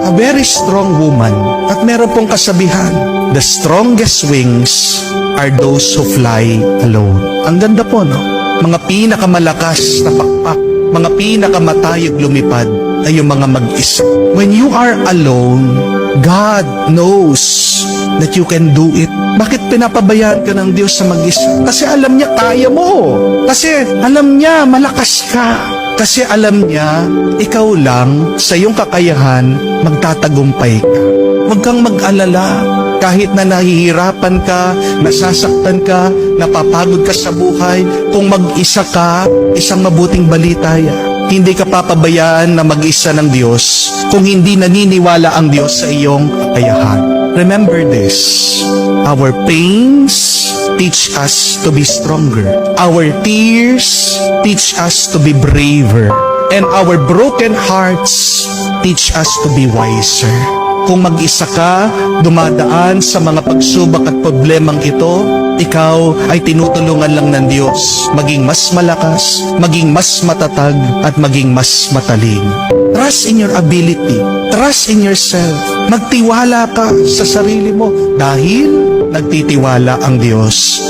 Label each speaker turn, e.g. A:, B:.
A: a very strong woman. At meron pong kasabihan, the strongest wings are those who fly alone. Ang ganda po, no? Mga pinakamalakas na pakpak, mga pinakamatayog lumipad ay yung mga mag-isa. When you are alone, God knows that you can do it. Bakit pinapabayaan ka ng Diyos sa mag-isa? Kasi alam niya kaya mo. Kasi alam niya malakas ka. Kasi alam niya ikaw lang sa iyong kakayahan magtatagumpay ka. Huwag kang mag-alala. Kahit na nahihirapan ka, nasasaktan ka, napapagod ka sa buhay, kung mag-isa ka, isang mabuting balita yan. Hindi ka papabayaan na mag-isa ng Diyos kung hindi naniniwala ang Diyos sa iyong kakayahan. Remember this, our pains teach us to be stronger. Our tears teach us to be braver. And our broken hearts teach us to be wiser. Kung mag-isa ka, dumadaan sa mga pagsubok at problemang ito, ikaw ay tinutulungan lang ng Diyos maging mas malakas, maging mas matatag, at maging mas mataling. Trust in your ability. Trust in yourself. Magtiwala ka sa sarili mo dahil nagtitiwala ang Diyos.